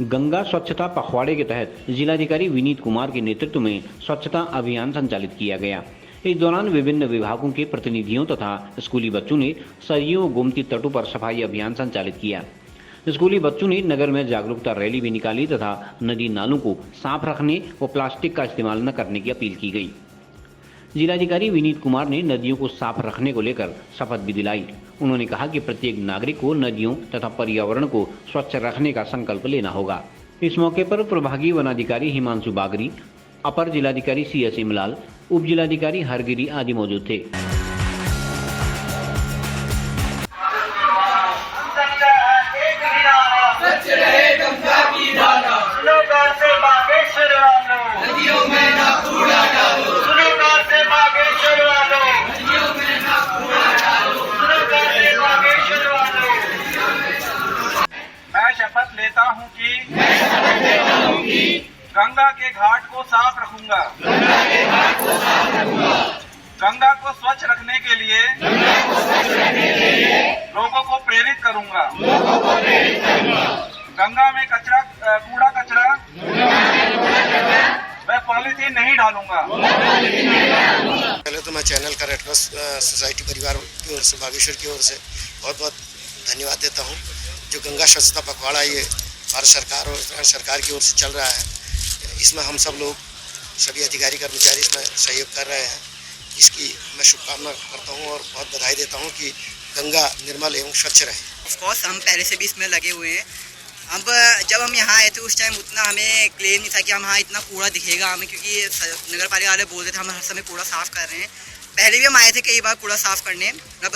गंगा स्वच्छता पखवाड़े के तहत जिलाधिकारी विनीत कुमार के नेतृत्व में स्वच्छता अभियान संचालित किया गया। इस दौरान विभिन्न विभागों के प्रतिनिधियों तथा स्कूली बच्चों ने सरयू गोमती तटों पर सफाई अभियान संचालित किया। स्कूली बच्चों ने नगर में जागरूकता रैली भी निकाली तथा नदी नालों को साफ रखने व प्लास्टिक का इस्तेमाल न करने की अपील की गई। जिलाधिकारी विनीत कुमार ने नदियों को साफ रखने को लेकर शपथ भी दिलाई। उन्होंने कहा कि प्रत्येक नागरिक को नदियों तथा पर्यावरण को स्वच्छ रखने का संकल्प लेना होगा। इस मौके पर प्रभागीय वनाधिकारी हिमांशु बागरी, अपर जिलाधिकारी CS इमलाल, उप जिलाधिकारी हरगिरी आदि मौजूद थे। मैं शपथ लेता हूँ कि गंगा के घाट को साफ रखूंगा। गंगा को स्वच्छ रखने के लिए लोगों को प्रेरित करूंगा। गंगा में कूड़ा कचरा व पॉलीथीन नहीं डालूंगा। पहले तो मैं चैनल का रेड क्रॉस सोसाइटी परिवार की ओर से, बागेश्वर की ओर से बहुत बहुत धन्यवाद देता हूं। जो गंगा स्वच्छता पखवाड़ा ये भारत सरकार और सरकार की ओर से चल रहा है, इसमें हम सब लोग सभी अधिकारी कर्मचारी इसमें सहयोग कर रहे हैं। इसकी मैं शुभकामना करता हूं और बहुत बधाई देता हूं कि गंगा निर्मल एवं स्वच्छ रहे। ऑफकोर्स हम पहले से भी इसमें लगे हुए हैं। अब जब हम यहाँ आए थे उस टाइम उतना हमें क्लेम नहीं था कि हम यहाँ इतना कूड़ा दिखेगा हमें, क्योंकि नगर पालिका वाले बोल रहे थे हम हर समय कूड़ा साफ़ कर रहे हैं। पहले भी हम आए थे कई बार कूड़ा साफ़ करने, मतलब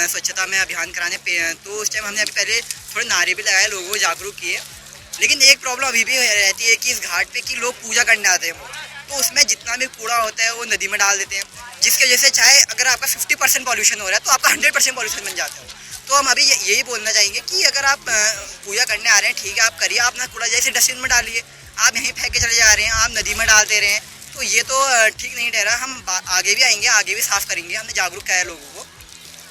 स्वच्छता में अभियान कराने पे, तो उस टाइम हमने अभी पहले थोड़े नारे भी लगाए, लोगों को जागरूक किए। लेकिन एक प्रॉब्लम अभी भी रहती है कि इस घाट पे कि लोग पूजा करने आते हैं तो उसमें जितना भी कूड़ा होता है वो नदी में डाल देते हैं, जिसकी वजह से चाहे अगर आपका 50% पॉल्यूशन हो रहा है तो आपका 100% पॉल्यूशन बन जाता है। तो हम अभी यही बोलना चाहेंगे कि अगर आप पूजा करने आ रहे हैं, ठीक है, आप करिए, आप ना कूड़ा जैसे डस्टबिन में डालिए, आप यहीं फेंक के चले जा रहे हैं, आप नदी में डालते रहे हैं, तो ये तो ठीक नहीं ठहरा। हम आगे भी आएंगे, आगे भी साफ़ करेंगे। हमने जागरूक किया है लोगों को,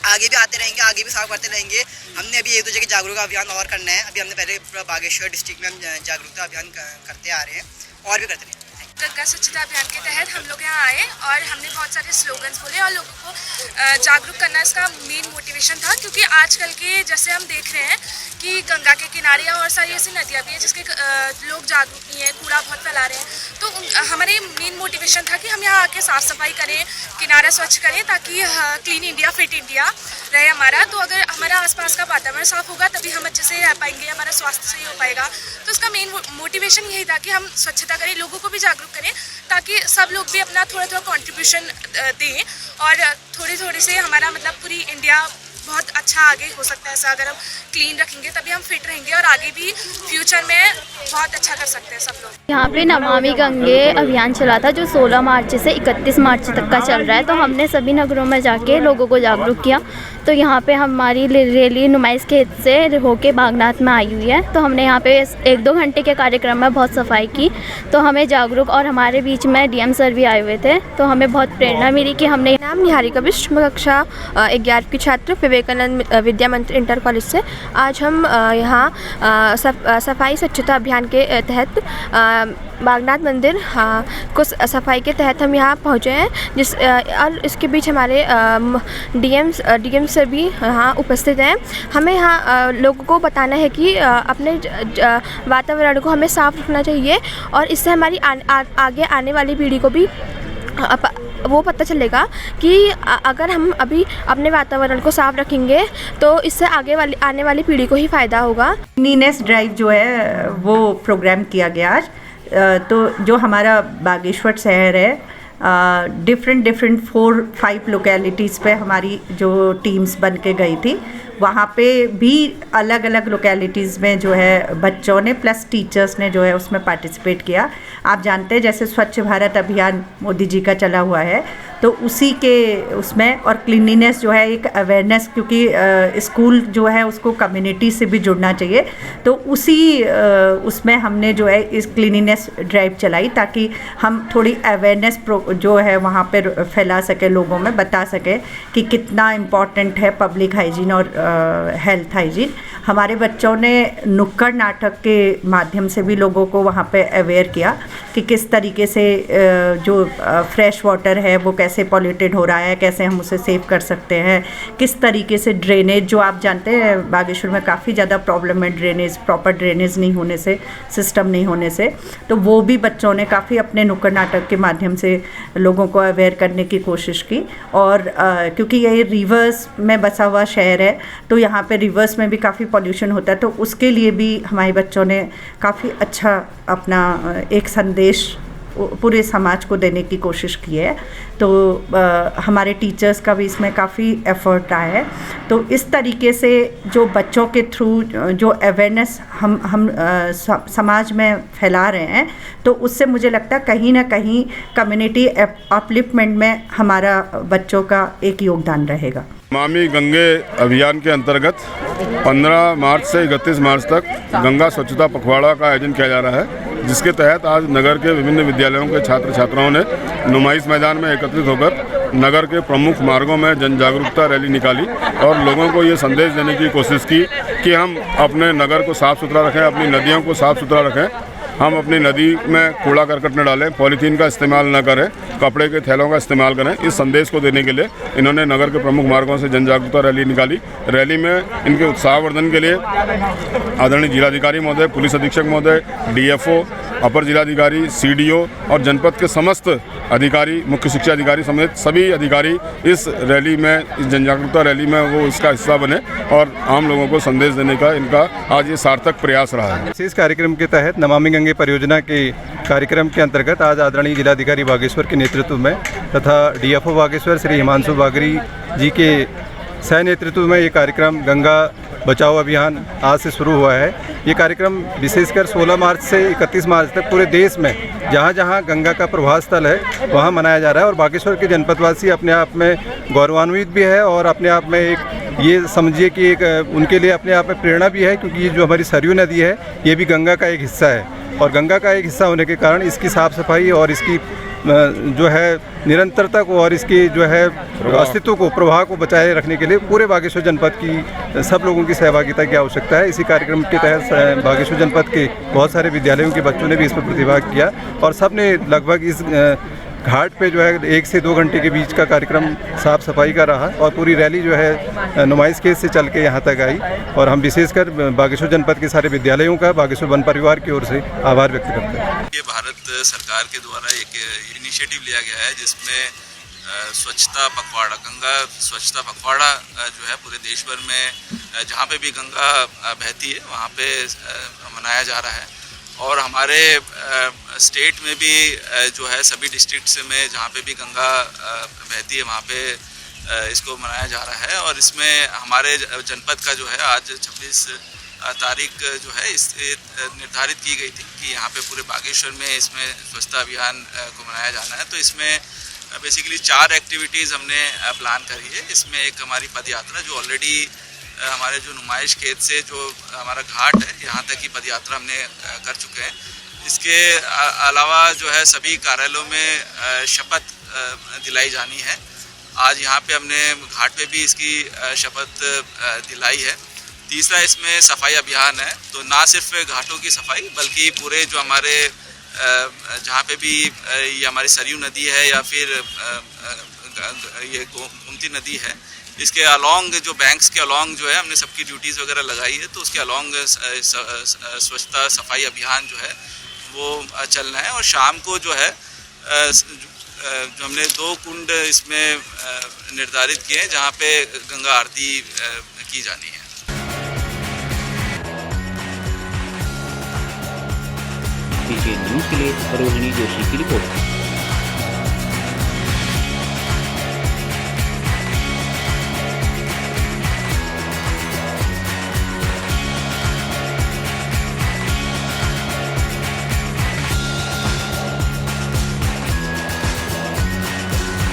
आगे भी आते रहेंगे, आगे भी साफ करते रहेंगे। हमने अभी एक दो जगह जागरूकता अभियान और करना है। अभी हमने पहले पूरा बागेश्वर डिस्ट्रिक्ट में हम जागरूकता अभियान करते आ रहे हैं और भी करते रहेंगे। गंगा स्वच्छता अभियान के तहत हम लोग यहाँ आए और हमने बहुत सारे स्लोगन्स बोले और लोगों को जागरूक करना इसका मेन मोटिवेशन था, क्योंकि आजकल के जैसे हम देख रहे हैं कि गंगा के किनारे और सारी ऐसी नदियाँ भी हैं जिसके लोग जागरूक नहीं है, कूड़ा बहुत फैला रहे हैं। तो हमारे मेन मोटिवेशन था कि हम यहाँ आके साफ़ सफाई करें, किनारा स्वच्छ करें, ताकि क्लीन इंडिया फिट इंडिया रहे हमारा। तो अगर हमारा आसपास का वातावरण साफ़ होगा तभी हम अच्छे से रह पाएंगे, हमारा स्वास्थ्य सही हो पाएगा। तो इसका मेन मोटिवेशन यही था कि हम स्वच्छता करें, लोगों को भी जागरूक करें, ताकि सब लोग भी अपना थोड़ा थोड़ा कंट्रीब्यूशन दें और थोड़ी से हमारा मतलब पूरी इंडिया बहुत अच्छा आगे हो सकता है। ऐसा अगर हम क्लीन रखेंगे तभी हम फिट रहेंगे और आगे भी फ्यूचर में बहुत अच्छा कर सकते हैं सब लोग। यहाँ पे नमामि गंगे अभियान चला था जो 16 मार्च से 31 मार्च तक का चल रहा है। तो हमने सभी नगरों में जाके लोगों को जागरूक किया। तो यहाँ पे हमारी रैली नुमाइश खेत से होके बागनाथ में आई हुई है। तो हमने यहाँ पे 1-2 घंटे के कार्यक्रम में बहुत सफाई की, तो हमें जागरूक, और हमारे बीच में DM सर भी आए हुए थे, तो हमें बहुत प्रेरणा मिली कि हमने। नाम निहारिका बिष्ट, कक्षा 11 की छात्र, विवेकानंद विद्या मंत्र इंटर कॉलेज से। आज हम यहाँ सफाई स्वच्छता अभियान के तहत बागनाथ मंदिर को सफाई के तहत हम यहाँ पहुँचे हैं, और इसके बीच हमारे DM सर भी यहाँ उपस्थित हैं। हमें यहाँ लोगों को बताना है कि अपने वातावरण को हमें साफ़ रखना चाहिए, और इससे हमारी आगे आने वाली पीढ़ी को भी वो पता चलेगा कि अगर हम अभी अपने वातावरण को साफ रखेंगे तो इससे आने वाली पीढ़ी को ही फ़ायदा होगा। क्लीनिनेस ड्राइव जो है वो प्रोग्राम किया गया आज। तो जो हमारा बागेश्वर शहर है, डिफरेंट 4-5 लोकेलिटीज़ पे हमारी जो टीम्स बन के गई थी, वहाँ पे भी अलग अलग लोकेलिटीज़ में जो है बच्चों ने प्लस टीचर्स ने जो है उसमें पार्टिसिपेट किया। आप जानते हैं जैसे स्वच्छ भारत अभियान मोदी जी का चला हुआ है, तो उसी के उसमें, और क्लीनिनेस जो है एक अवेयरनेस, क्योंकि स्कूल जो है उसको कम्युनिटी से भी जुड़ना चाहिए, तो उसी उसमें हमने जो है इस क्लीनिनेस ड्राइव चलाई ताकि हम थोड़ी अवेयरनेस जो है वहाँ पर फैला सके, लोगों में बता सके कि कितना इम्पॉर्टेंट है पब्लिक हाइजीन और हेल्थ हाइजीन। हमारे बच्चों ने नुक्कड़ नाटक के माध्यम से भी लोगों को वहाँ पे अवेयर किया कि किस तरीके से जो फ्रेश वाटर है वो कैसे पॉल्यूटेड हो रहा है, कैसे हम उसे सेव कर सकते हैं, किस तरीके से ड्रेनेज, जो आप जानते हैं बागेश्वर में काफ़ी ज़्यादा प्रॉब्लम है ड्रेनेज, प्रॉपर ड्रेनेज नहीं होने से, सिस्टम नहीं होने से, तो वो भी बच्चों ने काफ़ी अपने नुक्कड़ नाटक के माध्यम से लोगों को अवेयर करने की कोशिश की। और क्योंकि ये रिवर्स में बसा हुआ शहर है तो यहाँ पे रिवर्स में भी काफ़ी पॉल्यूशन होता है, तो उसके लिए भी हमारे बच्चों ने काफ़ी अच्छा अपना एक संदेश पूरे समाज को देने की कोशिश की है। तो हमारे टीचर्स का भी इसमें काफ़ी एफर्ट आया है। तो इस तरीके से जो बच्चों के थ्रू जो अवेयरनेस हम समाज में फैला रहे हैं, तो उससे मुझे लगता है कहीं ना कहीं कम्युनिटी अपलिफ्टमेंट में हमारा बच्चों का एक योगदान रहेगा। नमामि गंगे अभियान के अंतर्गत 15 मार्च से 31 मार्च तक गंगा स्वच्छता पखवाड़ा का आयोजन किया जा रहा है, जिसके तहत आज नगर के विभिन्न विद्यालयों के छात्र छात्राओं ने नुमाइश मैदान में एकत्रित होकर नगर के प्रमुख मार्गों में जन जागरूकता रैली निकाली और लोगों को ये संदेश देने की कोशिश की कि हम अपने नगर को साफ़ सुथरा रखें, अपनी नदियों को साफ़ सुथरा रखें, हम अपनी नदी में कूड़ा करकट न डालें, पॉलीथीन का इस्तेमाल न करें, कपड़े के थैलों का इस्तेमाल करें। इस संदेश को देने के लिए इन्होंने नगर के प्रमुख मार्गों से जन जागरूकता रैली निकाली। रैली में इनके उत्साहवर्धन के लिए आदरणीय जिलाधिकारी महोदय, पुलिस अधीक्षक महोदय, डीएफओ, अपर जिलाधिकारी, सीडीओ और जनपद के समस्त अधिकारी, मुख्य शिक्षा अधिकारी समेत सभी अधिकारी इस रैली में, इस जन जागरूकता रैली में वो इसका हिस्सा बने और आम लोगों को संदेश देने का इनका आज ये सार्थक प्रयास रहा है। इस कार्यक्रम के तहत नमामि गंगे परियोजना के कार्यक्रम के अंतर्गत आज आदरणीय जिलाधिकारी बागेश्वर के नेतृत्व में तथा डीएफओ बागेश्वर श्री हिमांशु बागरी जी के सह नेतृत्व में ये कार्यक्रम गंगा बचाओ अभियान आज से शुरू हुआ है। ये कार्यक्रम विशेषकर 16 मार्च से 31 मार्च तक पूरे देश में जहाँ जहाँ गंगा का प्रवाह स्थल है वहाँ मनाया जा रहा है और बागेश्वर के जनपदवासी अपने आप में गौरवान्वित भी है और अपने आप में एक ये समझिए कि एक उनके लिए अपने आप में प्रेरणा भी है, क्योंकि ये जो हमारी सरयू नदी है ये भी गंगा का एक हिस्सा है और गंगा का एक हिस्सा होने के कारण इसकी साफ़ सफाई और इसकी जो है निरंतरता को और इसकी जो है अस्तित्व को, प्रवाह को बचाए रखने के लिए पूरे बागेश्वर जनपद की सब लोगों की सहभागिता की आवश्यकता है। इसी कार्यक्रम के तहत बागेश्वर जनपद के बहुत सारे विद्यालयों के बच्चों ने भी इसमें प्रतिभाग किया और सब ने लगभग इस घाट पे जो है 1 से 2 घंटे के बीच का कार्यक्रम साफ़ सफाई का रहा और पूरी रैली जो है नुमाइश खेत से चल के यहाँ तक आई और हम विशेषकर बागेश्वर जनपद के सारे विद्यालयों का बागेश्वर वन परिवार की ओर से आभार व्यक्त करते हैं। ये भारत सरकार के द्वारा एक इनिशिएटिव लिया गया है जिसमें स्वच्छता पखवाड़ा, गंगा स्वच्छता पखवाड़ा जो है पूरे देश भर में जहाँ पे भी गंगा बहती है वहाँ पे मनाया जा रहा है और हमारे स्टेट में भी जो है सभी डिस्ट्रिक्ट्स में जहाँ पे भी गंगा बहती है वहाँ पे इसको मनाया जा रहा है और इसमें हमारे जनपद का जो है आज 26 तारीख जो है इस निर्धारित की गई थी कि यहाँ पे पूरे बागेश्वर में इसमें स्वच्छता अभियान को मनाया जाना है। तो इसमें बेसिकली 4 एक्टिविटीज़ हमने प्लान करी है। इसमें एक हमारी पद यात्रा जो ऑलरेडी हमारे जो नुमाइश खेत से जो हमारा घाट है यहाँ तक की पद यात्रा हमने कर चुके हैं। इसके अलावा जो है सभी कार्यालयों में शपथ दिलाई जानी है। आज यहाँ पे हमने घाट पे भी इसकी शपथ दिलाई है। तीसरा इसमें सफाई अभियान है, तो ना सिर्फ घाटों की सफाई बल्कि पूरे जो हमारे जहाँ पे भी ये हमारी सरयू नदी है या फिर ये गोमती नदी है, इसके अलॉन्ग जो बैंक्स के अलॉन्ग जो है हमने सबकी ड्यूटीज़ वगैरह लगाई है, तो उसके अलॉन्ग स्वच्छता सफाई अभियान जो है वो चलना है। और शाम को जो है जो हमने 2 कुंड इसमें निर्धारित किए हैं जहाँ पे गंगा आरती की जानी है। पीसीएन न्यूज़ के लिए रोहिणी जोशी की रिपोर्ट।